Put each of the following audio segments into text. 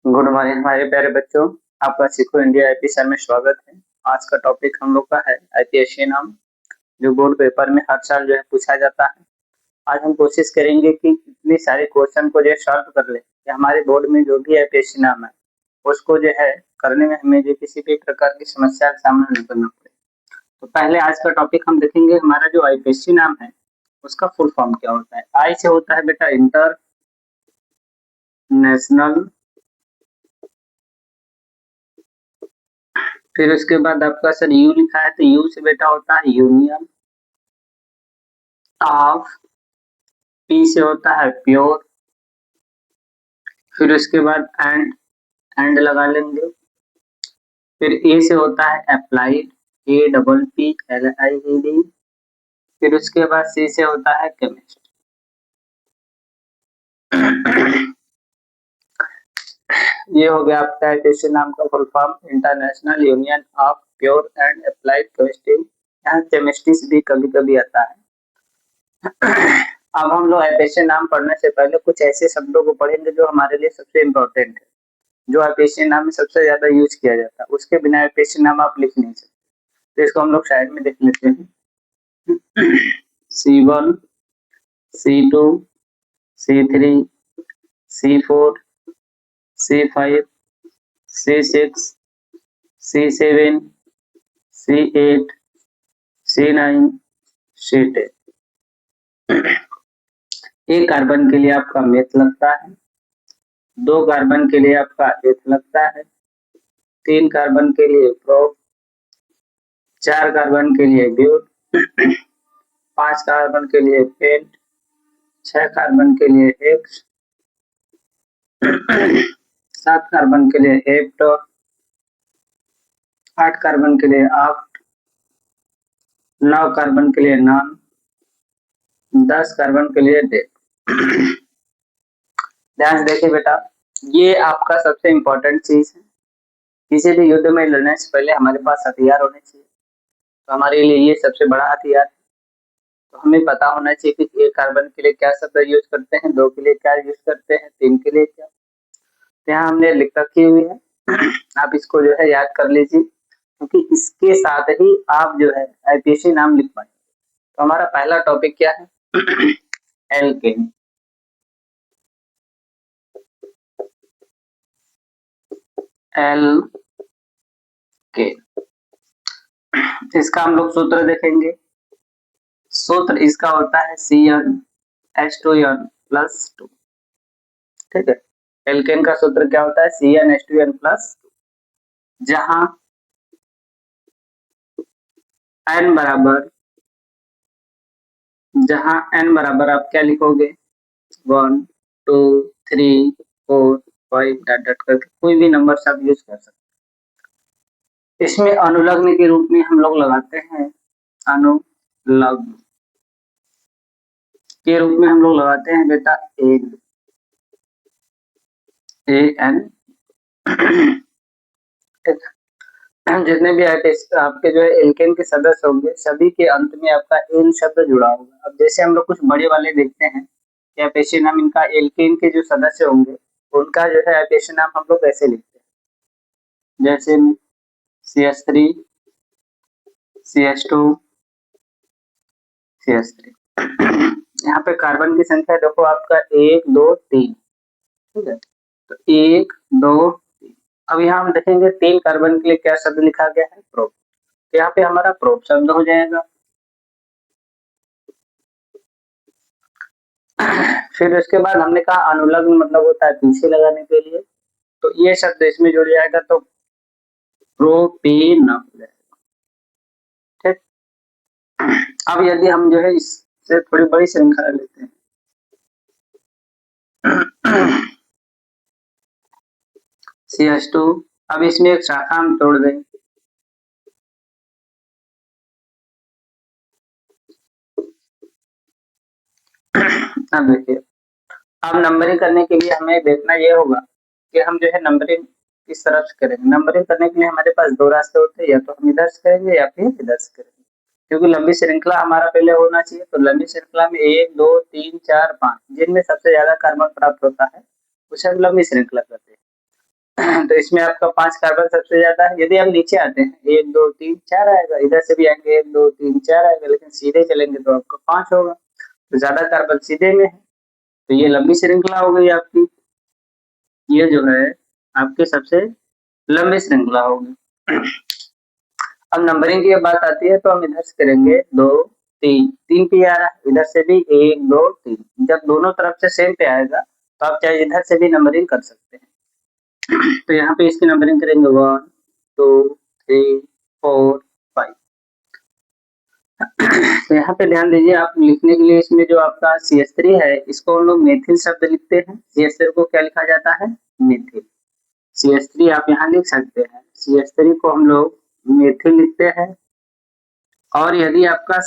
Good morning हमारे प्यारे बच्चों। आपका सीखो इंडिया आईपीएस में स्वागत है। आज का टॉपिक हम लोग का है आईपीएससी नाम, जो बोर्ड पेपर में हर साल जो है पूछा जाता है। आज हम कोशिश करेंगे कि इतने सारे क्वेश्चन को जो है सॉल्व कर ले कि हमारे बोर्ड में जो भी आईपीएससी नाम है उसको जो है करने में हमें जो किसी भी प्रकार की समस्या का सामना नहीं करना पड़े। तो पहले आज का टॉपिक हम देखेंगे, हमारा जो आईपीएससी नाम है उसका फुल फॉर्म क्या होता है। आई से होता है बेटा इंटर नेशनल, फिर उसके बाद आपका सर यू लिखा है तो यू से बेटा होता है यूनियन ऑफ, पी से होता है प्योर, फिर उसके बाद एंड लगा लेंगे। फिर ए से होता है applied, A double P L I E D. फिर उसके बाद सी से होता है केमिस्ट। ये हो गया आपका आईपीएससी नाम का full form, international union of pure and applied chemistry. यहाँ केमिस्ट्री से भी कभी कभी आता है। अब हम लोग आईपीएससी नाम पढ़ने से पहले कुछ ऐसे शब्दों को पढ़ेंगे जो हमारे लिए सबसे इम्पोर्टेंट है, जो आईपीएससी नाम में सबसे ज्यादा यूज किया जाता है। उसके बिना आईपीएससी नाम आप लिख नहीं सकते। तो इसको हम लोग साइड में देख लेते हैं। C1, C2, C3, C4, C5, C6, C7, C8, C9, C10। एक कार्बन के लिए आपका मेथ लगता है, 2 कार्बन के लिए आपका एथ लगता है, 3 कार्बन के लिए प्रोप, 4 कार्बन के लिए ब्यूट, 5 कार्बन के लिए पेंट, 6 कार्बन के लिए हेक्स, 7 कार्बन के लिए हेप्टो, 8 कार्बन के लिए ऑक्ट, 9 कार्बन के लिए नॉन, 10 कार्बन के लिए डेट। ध्यान से देखिए बेटा, ये आपका सबसे इम्पोर्टेंट चीज है। किसी भी युद्ध में लड़ने से पहले हमारे पास हथियार होने चाहिए, तो हमारे लिए ये सबसे बड़ा हथियार है। तो हमें पता होना चाहिए कि एक कार्बन के लिए क्या शब्द यूज करते हैं, 2 के लिए क्या यूज करते हैं, 3 के लिए क्या। तो यहाँ हमने लिख रखी हुई है, आप इसको जो है याद कर लीजिए, क्योंकि इसके साथ ही आप जो है आईपीएससी नाम लिख पाएंगे। तो हमारा पहला टॉपिक क्या है? एल्केन। एल्केन, इसका हम लोग सूत्र देखेंगे। सूत्र इसका होता है CnH2n+2। ठीक है, एल्केन का सूत्र क्या होता है? CnH2n+2, जहां n बराबर आप क्या लिखोगे? 1 2 3 4 5 डॉट डॉट करके कोई भी नंबर आप यूज कर सकते हैं। इसमें अनुलग्न के रूप में हम लोग लगाते हैं, अनुलग्न के रूप में हम लोग लगाते हैं बेटा AN। जितने भी आपके जो है एल्केन के सदस्य होंगे, सभी के अंत में आपका एन शब्द जुड़ा होगा। अब जैसे हम लोग कुछ बड़े वाले देखते हैं कि आईपीएससी नाम इनका एल्केन के जो सदस्य होंगे उनका जो है आईपीएससी नाम हम लोग ऐसे लिखते हैं, जैसे CH3, CH2, CH3। यहाँ पे कार्बन की संख्या देखो आपका 1 2 3। ठीक है, तो 1 2 3। अब यहाँ हम देखेंगे 3 कार्बन के लिए क्या शब्द लिखा गया है? प्रोप। तो यहाँ पे हमारा प्रोप शब्द हो जाएगा। फिर उसके बाद हमने कहा अनुलग्न मतलब होता है पीछे लगाने के लिए, तो ये शब्द इसमें जुड़ जाएगा तो प्रोपेन हो जाएगा। ठीक, अब यदि हम जो है इससे थोड़ी बड़ी श्रृंखला लेते हैं, CH2, अब इसमें एक शाखा हम तोड़ दें, अब देखिए, अब नंबरिंग करने के लिए हमें देखना ये होगा कि हम जो है नंबरिंग किस तरह से करेंगे। नंबरिंग करने के लिए हमारे पास 2 रास्ते होते हैं, या तो हम इधर से करेंगे या फिर इधर से करेंगे, क्योंकि लंबी श्रृंखला हमारा पहले होना चाहिए। तो लंबी श्रृंखला में 1 2 3 4 5 जिनमें सबसे ज्यादा कार्बन प्राप्त होता है उसे हम लंबी श्रृंखला कहते हैं। तो इसमें आपका 5 कार्बन सबसे ज्यादा है। यदि हम नीचे आते हैं 1 2 3 4 आएगा, इधर से भी आएंगे 1 2 3 4 आएगा, लेकिन सीधे चलेंगे तो आपका 5 होगा। तो ज्यादा कार्बन सीधे में है, तो ये लंबी श्रृंखला हो गई आपकी। ये जो है आपकी सबसे लंबी श्रृंखला होगी। अब नंबरिंग की बात आती है तो हम इधर से करेंगे 2 3 3 पे आ रहा है, इधर से भी 1 2 3। जब दोनों तरफ से सेम पे आएगा तो आप चाहे इधर से भी नंबरिंग कर सकते हैं। तो यहाँ पे इसकी नंबरिंग करेंगे 1 2 3 4 5। तो यहाँ पे ध्यान दीजिए, आप लिखने के लिए इसमें जो आपका CH3 है इसको हम लोग मेथिल शब्द लिखते हैं। CH3 को क्या लिखा जाता है? मेथिल। CH3 आप यहाँ लिख सकते हैं, CH3 को हम लोग मेथिल लिखते हैं। और यदि आपका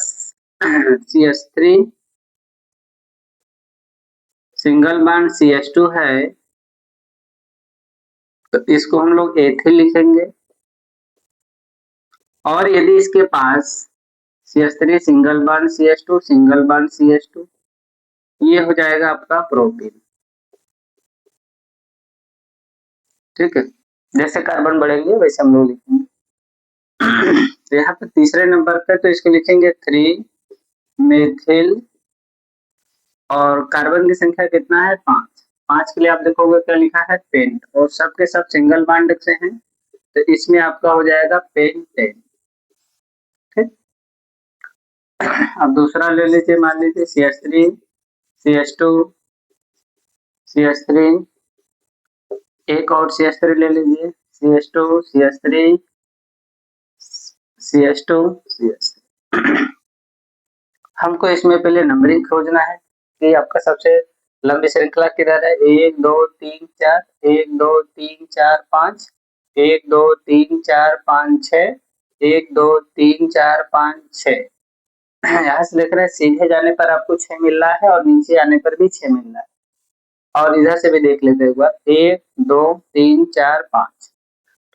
CH3 सिंगल बॉन्ड CH2 है तो इसको हम लोग एथिल लिखेंगे। और यदि इसके पास CH3 single bond CH2 single bond CH2, ये हो जाएगा आपका प्रोपीन। ठीक है, जैसे कार्बन बढ़ेंगे वैसे हम लोग लिखेंगे। तो यहाँ पे तीसरे नंबर पे तो इसको लिखेंगे 3 मेथिल, और कार्बन की संख्या कितना है? 5। 5 के लिए आप देखोगे क्या लिखा है? पेंट, और सब के सब सिंगल बॉन्ड से हैं तो इसमें आपका हो जाएगा पेंटेन। ठीक, अब दूसरा ले लीजिए, मान लीजिए CH3 CH2 CH3, एक और CH3 ले लीजिए CH2 CH3 CH2 CH3। हमको इसमें पहले नंबरिंग खोजना है कि आपका सबसे लंबी श्रृंखला किधर है। 1 2 3 4 1 2 3 4 5 1 2 3 4 5 6 1 2 3 4 5 6। यहाँ से देख रहे हैं सीधे जाने पर आपको 6 मिल रहा है और नीचे आने पर भी 6 मिल रहा है। और इधर से भी देख लेते हैं एक बार, 1 2 3 4 5।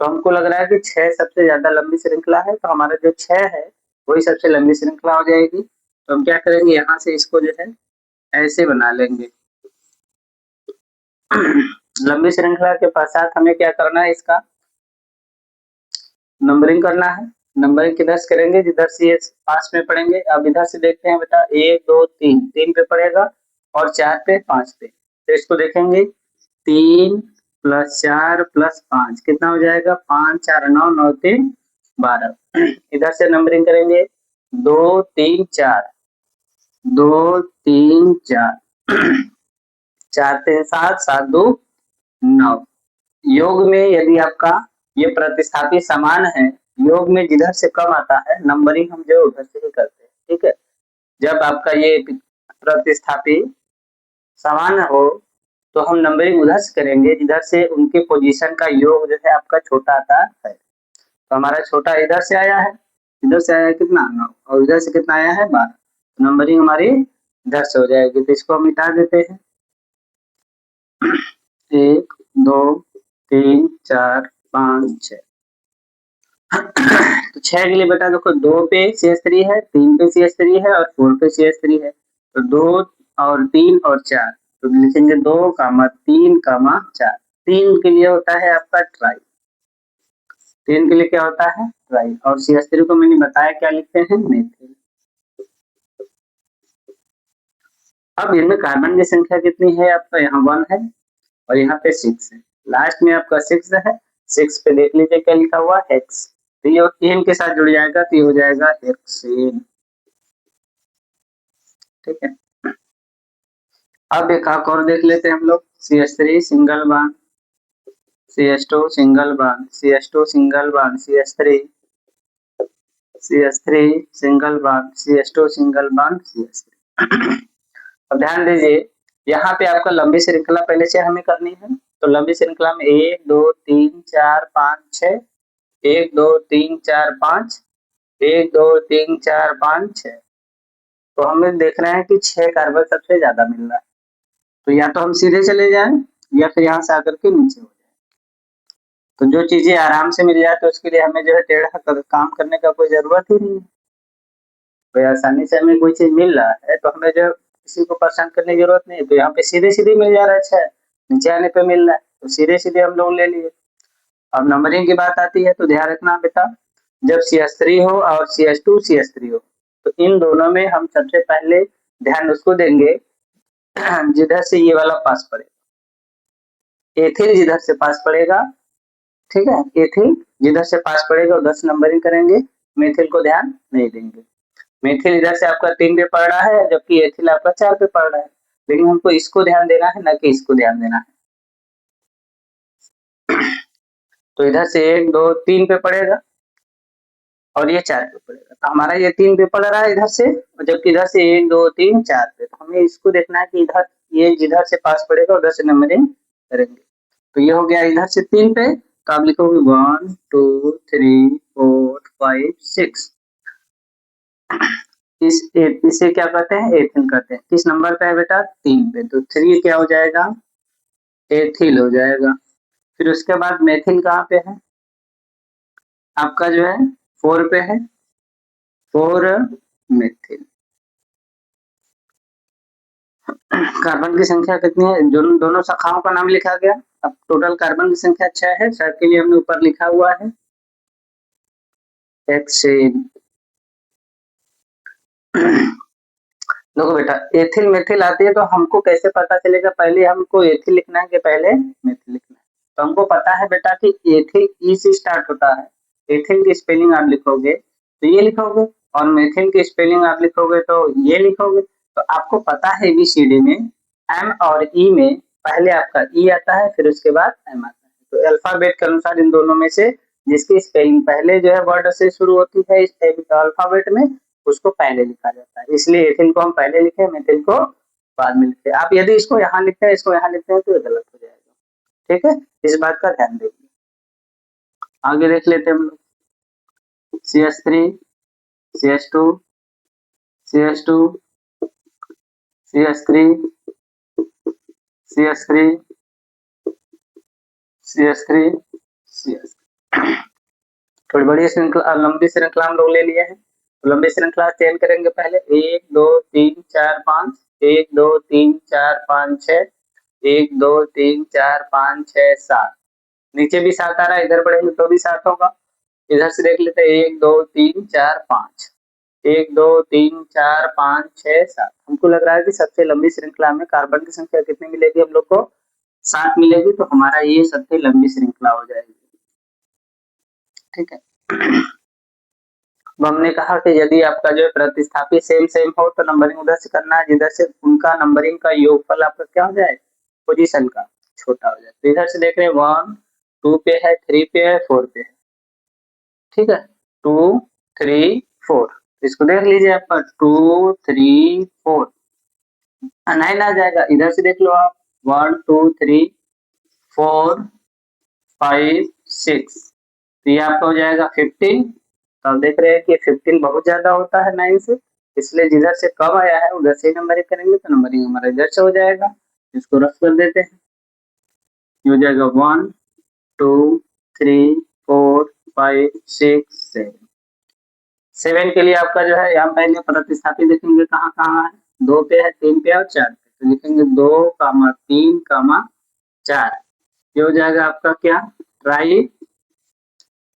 तो हमको लग रहा है कि 6 सबसे ज्यादा लंबी श्रृंखला है, तो हमारा जो 6 है वही सबसे लंबी श्रृंखला हो जाएगी। तो हम क्या करेंगे, यहाँ से इसको जो है ऐसे बना लेंगे। लंबी श्रृंखला के पश्चात हमें क्या करना है, इसका नंबरिंग करना है। नंबरिंग किधर से करेंगे? जिधर से पास में पढ़ेंगे। अब इधर से देखते हैं बेटा, 1 2 3 3 पे पड़ेगा और 4 पे 5 पे, तो इसको देखेंगे 3 + 4 + 5 कितना हो जाएगा? 5 4 9 9 3 12। इधर से नंबरिंग करेंगे 2 3 4 2 3 4 4 3 7 7 2 9। योग में यदि आपका ये प्रतिस्थापी समान है, योग में जिधर से कम आता है नंबरिंग हम जो उधर से ही करते हैं। ठीक है, जब आपका ये प्रतिस्थापी समान हो तो हम नंबरिंग उधर से करेंगे जिधर से उनके पोजीशन का योग जो है आपका छोटा आता है। तो हमारा छोटा इधर से आया है, इधर से आया है कितना? 9, और इधर से कितना आया है? 12। नंबरिंग हमारी इधर से हो जाएगी, तो इसको हम मिटा देते हैं। 1 2 3 4 5 6। तो 6 के लिए बेटा देखो, 2 पे CH3 है, 3 पे CH3 है और 4 पे CH3 है। तो 2 और 3 और 4, तो लिखेंगे 2 3 4। 3 के लिए होता है आपका ट्राई, 3 के लिए क्या होता है? ट्राई। और CH3 को मैंने बताया क्या लिखते हैं? मेथिल। अब इनमें कार्बन की संख्या कितनी है आपका? यहाँ 1 है और यहाँ पे 6 है, लास्ट में आपका 6 है। 6 पे देख लीजिए क्या लिखा हुआ? हेक्स। तो ये इन के साथ जुड़ जाएगा तो ये हो जाएगा हेक्सेन। ठीक है, अब एक और देख लेते हैं हम लोग। CH3 single bond CH2 single bond CH2 single bond CH3 single bond CH2 single bond CH3। अब ध्यान दीजिए, यहाँ पे आपका लंबी श्रृंखला पहले से हमें करनी है। तो लंबी श्रृंखला में 1 2 3 4 5 6 1 2 3 4 5 1 2 3 4 5 6। तो हमें देख रहे हैं कि 6 कार्बन सबसे ज्यादा मिल रहा है। तो या तो हम सीधे चले जाएं या फिर यहाँ से आकर के नीचे हो जाए। तो जो चीजें आराम से मिल जाए तो उसके लिए हमें जो है टेढ़ा काम करने का कोई जरूरत ही नहीं है। कोई आसानी से हमें कोई चीज मिल रहा है तो हमें जो किसी को परेशान करने की जरूरत नहीं है। तो यहाँ पे सीधे सीधे मिल जा रहा है, अच्छा नीचे आने पे मिल रहा है तो सीधे सीधे हम लोग ले लिए। अब नंबरिंग की बात आती है तो ध्यान रखना बेटा, जब CH3 हो और CH2 CH3 हो तो इन दोनों में हम सबसे पहले ध्यान उसको देंगे जिधर से ये वाला पास पड़ेगा। एथिल जिधर से पास पड़ेगा, ठीक है, एथिल जिधर से पास पड़ेगा उधर से नंबरिंग करेंगे, मेथिल को ध्यान नहीं देंगे। मेथिल इधर से आपका 3 पे पड़ रहा है जबकि एथिल आपका 4 पे पड़ रहा है, लेकिन हमको इसको ध्यान देना है ना कि इसको ध्यान देना है। तो इधर से 1 2 3 पे पड़ेगा और ये 4 पे पड़ेगा, तो हमारा ये 3 पे पड़ रहा है इधर से, और जबकि इधर से 1 2 3 4 पे, तो हमें इसको देखना है कि इधर ये जिधर से पास पड़ेगा उधर से नंबरिंग करेंगे। तो ये हो गया इधर से 3 पे, तो आप लिखोगे 1 2 3 4 5 6। इसे क्या कहते हैं, एथिल कहते हैं। किस नंबर पे है बेटा, 3 पे, तो 3 क्या हो जाएगा, एथिल हो जाएगा। फिर उसके बाद मेथिल कहाँ पे है, आपका जो है 4 पे है, 4 मेथिल। कार्बन की संख्या कितनी है, दोनों शाखाओं का नाम लिखा गया। अब टोटल कार्बन की संख्या 6 है, 6 के लिए हमने ऊपर लिखा हुआ है एक्स। देखो बेटा, एथिल मेथिल आती है तो हमको कैसे पता चलेगा, पहले हमको एथिल लिखना है कि पहले मेथिल लिखना है। तो हमको पता है बेटा कि एथिल ई से स्टार्ट होता है, एथिल की स्पेलिंग आप लिखोगे तो ये लिखोगे, और मेथिल की स्पेलिंग आप लिखोगे तो ये लिखोगे। तो आपको पता है ABCD में एम और ई में पहले आपका ई आता है फिर उसके बाद एम आता है। तो अल्फाबेट के अनुसार इन दोनों में से जिसकी स्पेलिंग पहले जो है वर्ड से शुरू होती है इस अल्फाबेट में, उसको पहले लिखा जाता है। इसलिए एथिल को हम पहले लिखे, मेथिल को बाद में लिखे। आप यदि इसको यहाँ लिखते हैं इसको यहाँ लिखते हैं तो ये गलत हो जाएगा, ठीक है, इस बात का ध्यान देंगे। आगे देख लेते हैं हम लोग, CH3 CH2 CH2 CH3 CH3 CH3 CH3। थोड़ी बड़ी श्रृंखला, लंबी श्रृंखला हम लोग ले लिए हैं, तो लंबी श्रृंखला चयन करेंगे पहले 1 2 3 4 5, 1 2 3 4 5 6, 1 2 3 4 5 6 7। नीचे भी 7 आ रहा है, इधर बढ़ेंगे तो भी 7 होगा। इधर से देख लेते हैं 1 2 3 4 5, 1 2 3 4 5 6 7। हमको लग रहा है कि सबसे लंबी श्रृंखला में कार्बन की संख्या कितनी मिलेगी हम लोग को, 7 मिलेगी, तो हमारा ये सबसे लंबी श्रृंखला हो जाएगी, ठीक है। तो हमने कहा कि यदि आपका जो है प्रतिस्थापी सेम सेम हो तो नंबरिंग उधर से करना है जिधर से उनका नंबरिंग का योगफल आपका क्या हो जाए, पोजीशन का छोटा हो जाए। तो इधर से देख रहे हैं 1 2 पे है, 3 पे है, 4 पे है, ठीक है, 2 3 4। इसको देख लीजिए आपका 2 3 4 9 आ जाएगा। इधर से देख लो आप 1 2 3 4 5 6, तो ये आपका हो जाएगा 15। तो आप देख रहे हैं कि 15 बहुत ज्यादा होता है 9 से, इसलिए जिधर से कम आया है उधर से ही नंबरिंग करेंगे, तो नंबरिंग हमारा इधर से हो जाएगा। इसको रफ कर देते हैं, ये हो जाएगा 1 2 3 4 5 6 7। 7 के लिए आपका जो है यहाँ पहले प्रतिस्थापित देखेंगे कहाँ कहाँ है, 2 पे है, 3 पे है और 4 पे, तो लिखेंगे 2 3 4। ये हो जाएगा आपका क्या, ट्राई।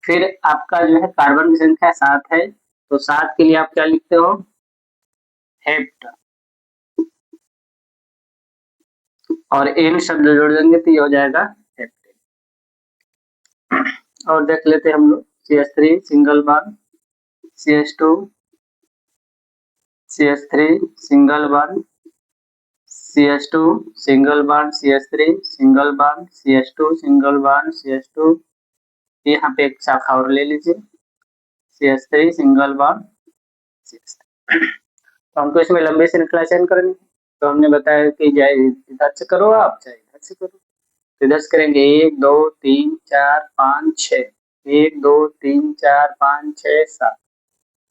फिर आपका जो है कार्बन की संख्या 7 है, तो 7 के लिए आप क्या लिखते हो, हेप्ट, और एन शब्द जोड़ देंगे तो ये हो जाएगा हेप्टेन। और देख लेते हैं हम लोग CH3 single bond, CH2 CH3 single bond, CH2 single bond, CH3 single bond, CH2 single bond, CH2, यहाँ पे एक शाखा और ले लीजिए, CH3 सिंगल बॉन्ड CH3। तो हमको इसमें लंबी श्रृंखला चयन करनी है, तो हमने बताया कि चाहे इधर से करो आप चाहे इधर से करो। तो इधर से करेंगे 1 2 3 4 5 6, 1 2 3 4 5 6 7,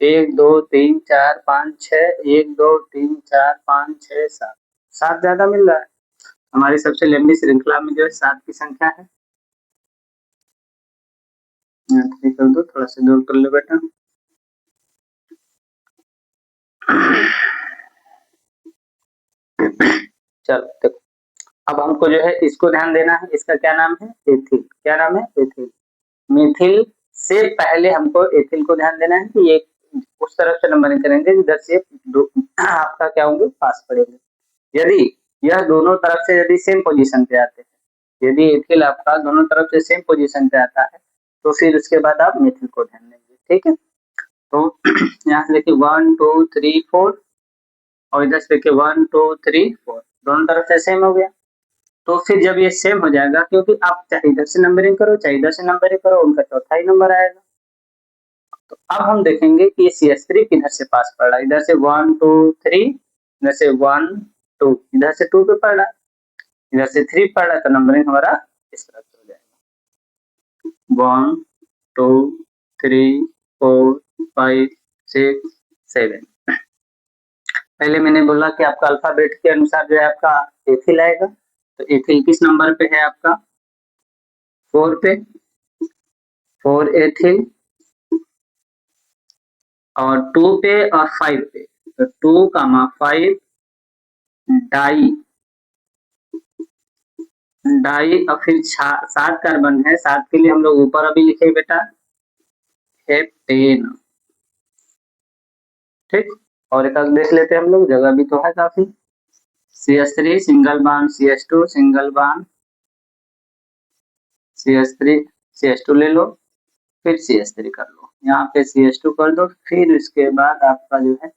1 2 3 4 5 6, 1 2 3 4 5 6 7, 7 ज्यादा मिल रहा है। हमारी सबसे लंबी श्रृंखला में जो है 7 की संख्या है। कर दो, थोड़ा सा दूर कर लो बेटा। चलो देखो, अब हमको जो है इसको ध्यान देना है, इसका क्या नाम है, एथिल। क्या नाम है, एथिल। मिथिल से पहले हमको एथिल को ध्यान देना है कि ये उस तरफ से नंबरिंग करेंगे जिधर से आपका क्या होंगे पास पड़ेंगे। यदि यह दोनों तरफ से यदि सेम पोजीशन पे आते हैं, यदि एथिल आपका दोनों तरफ से सेम पोजीशन पे आता है तो फिर उसके बाद आप मिथिल को ध्यान देंगे। ठीक है, तो यहाँ से देखिए 1 2 3 4 और इधर से देखिए 1 2 3 4 दोनों तरफ से सेम हो गया। तो फिर जब ये सेम हो जाएगा, क्योंकि आप चाहे इधर से नंबरिंग करो चाहे इधर से नंबरिंग करो, उनका चौथा ही नंबर आएगा। तो अब हम देखेंगे कि ये CS3 किधर से पास पड़ रहा है। इधर से 1 2 3, इधर से 1 2, इधर से 2 पे पड़ रहा है, इधर से 3 पड़ रहा है, तो नंबरिंग हमारा इस तरह से हो जाएगा 1 2 3 4 5 6 7। पहले मैंने बोला कि आपका अल्फाबेट के अनुसार जो है आपका एथिल आएगा, तो एथिल किस नंबर पे है आपका 4 पे, 4 एथिल, और 2 पे और 5 पे, तो 2 5 डाई, डाई और फिर 7 कार्बन है, 7 के लिए हम लोग ऊपर अभी लिखे बेटा हेप्टेन। ठीक, और एक देख लेते हैं हम लोग, जगह भी तो है काफी। CS3 single bond CS2 single bond CS3 CS2 ले लो, फिर CS3 कर लो, यहाँ पे CS2 कर दो, फिर इसके बाद आपका जो है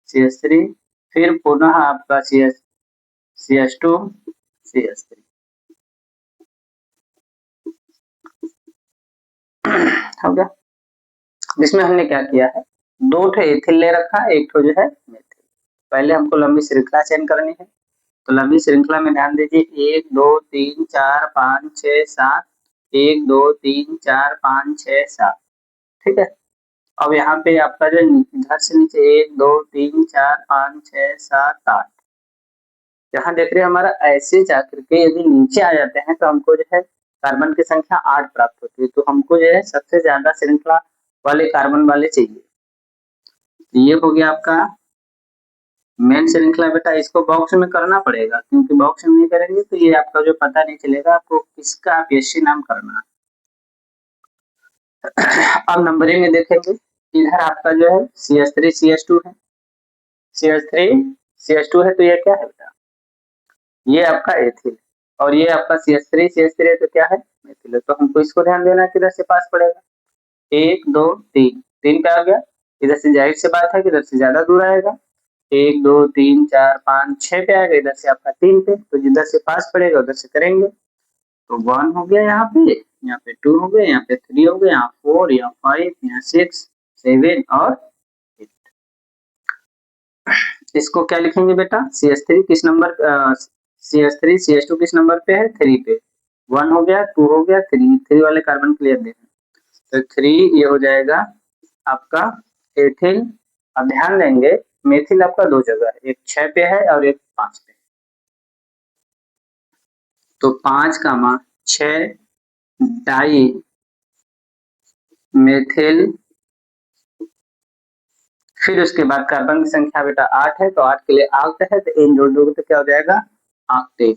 CS3, फिर पुनः आपका CS2 CS3 हो गया। इसमें हमने क्या किया है, 2 ठो एथिल ले रखा है, 1 ठो जो है मेथिल। पहले हमको लंबी श्रृंखला चयन करनी है, तो लंबी श्रृंखला में ध्यान दीजिए 1 2 3 4 5 6 7, 1 2 3 4 5 6 7। ठीक है, अब यहाँ पे आपका जो इधर से नीचे 1 2 3 4 5 6 7 8, यहाँ देख रहे हैं हमारा ऐसे जाकर के यदि नीचे आ जाते हैं तो हमको जो है कार्बन की संख्या 8 प्राप्त होती है। तो हमको जो है सबसे ज्यादा श्रृंखला वाले कार्बन वाले चाहिए। ये हो गया आपका मेन श्रृंखला बेटा, इसको बॉक्स में करना पड़ेगा, क्योंकि बॉक्स में नहीं करेंगे तो ये आपका जो पता नहीं चलेगा आपको किसका PSC नाम करना है। अब नंबरिंग में देखेंगे, इधर आपका जो है CS3 CS2 है, CS3 CS2 है, तो ये क्या है बेटा, ये आपका एथिल, और ये आपका CS3 है, तो क्या है मेथिल है। तो हमको इसको ध्यान देना है किधर से पास पड़ेगा, 1 2 3, 3 पे आ गया, इधर से जाहिर सी बात है कि इधर से ज्यादा दूर आएगा, 1 2 3 4 5 6 पे आएगा, इधर से आपका 3 पे, तो जिधर से पास पड़ेगा उधर से करेंगे। तो 1 हो गया यहाँ पे 2 हो गया, यहाँ पे 3 हो गया, यहाँ 4, यहाँ 5, यहाँ 6 7 और 8। इसको क्या लिखेंगे बेटा, CS3 किस नंबर, CS3 CS2 किस नंबर पे है 3 पे, 1 हो गया 2 हो गया 3, 3 वाले कार्बन क्लियर देखें, तो 3 ये हो जाएगा आपका एथिल। अब ध्यान देंगे मेथिल आपका 2 जगह है, एक 6 पे है और एक 5 पे, तो 5 6 डाई मेथिल, फिर उसके बाद कार्बन की संख्या बेटा 8 है, तो 8 के लिए आक्ट है, तो इन जोड़ दोगे तो क्या हो जाएगा ऑक्टेन।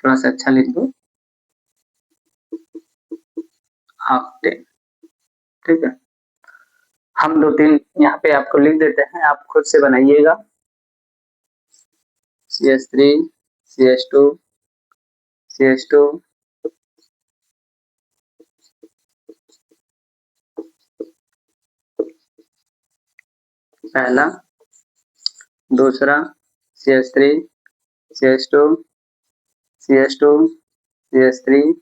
थोड़ा सा अच्छा लिख दो ऑक्टेन। ठीक है, हम 2-3 यहाँ पे आपको लिख देते हैं, आप खुद से बनाइएगा। CS3 CS2 CS2 पहला, दूसरा CS3 CS2 CS2 CS3,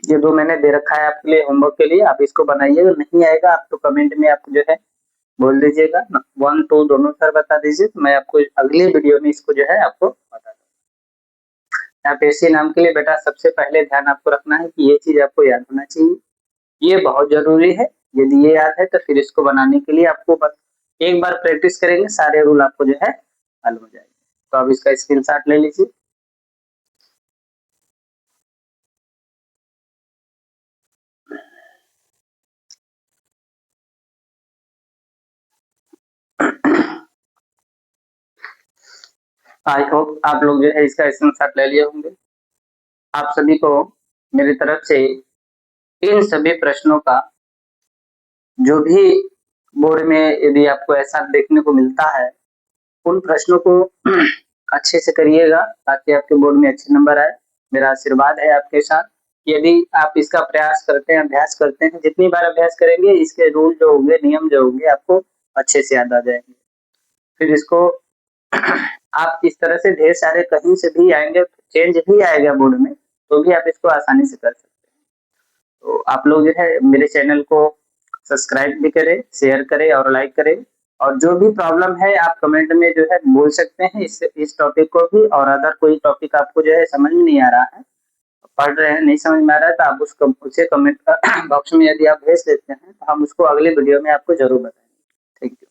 ये 2 मैंने दे रखा है आपके लिए होमवर्क के लिए, आप इसको बनाइएगा, नहीं आएगा आप तो कमेंट में आप जो है बोल दीजिएगा, 1 2 दोनों सर बता दीजिए, तो मैं आपको अगले वीडियो में इसको जो है आपको बता दूंगा। PSC नाम के लिए बेटा सबसे पहले ध्यान आपको रखना है कि ये चीज आपको याद होना चाहिए, ये बहुत जरूरी है। यदि ये याद है तो फिर इसको बनाने के लिए आपको बस एक बार प्रैक्टिस करेंगे, सारे रूल आपको जो है हल हो जाएंगे। तो आप इसका स्क्रीनशॉट ले लीजिए। आई होप आप लोग जो है इसका स्क्रीनशॉट ले लिए होंगे। आप सभी को मेरी तरफ से इन सभी प्रश्नों का जो भी बोर्ड में यदि आपको ऐसा देखने को मिलता है, उन प्रश्नों को अच्छे से करिएगा ताकि आपके बोर्ड में अच्छे नंबर आए। मेरा आशीर्वाद है आपके साथ। यदि आप इसका प्रयास करते हैं, अभ्यास करते हैं, जितनी बार अभ्यास करेंगे इसके रूल जो होंगे, नियम जो होंगे आपको अच्छे से याद आ जाएंगे। फिर इसको आप इस तरह से ढेर सारे कहीं से भी आएंगे, चेंज भी आएगा बोर्ड में, तो भी आप इसको आसानी से कर सकते हैं। तो आप लोग जो है मेरे चैनल को सब्सक्राइब भी करें, शेयर करें और लाइक करें। और जो भी प्रॉब्लम है आप कमेंट में जो है बोल सकते हैं इस टॉपिक को भी, और अगर कोई टॉपिक आपको जो है समझ में नहीं आ रहा है, पढ़ रहे हैं नहीं समझ में आ रहा है, तो आप उसको उसे कमेंट बॉक्स में यदि आप भेज देते हैं तो हम उसको अगले वीडियो में आपको जरूर बताएंगे। Thank you.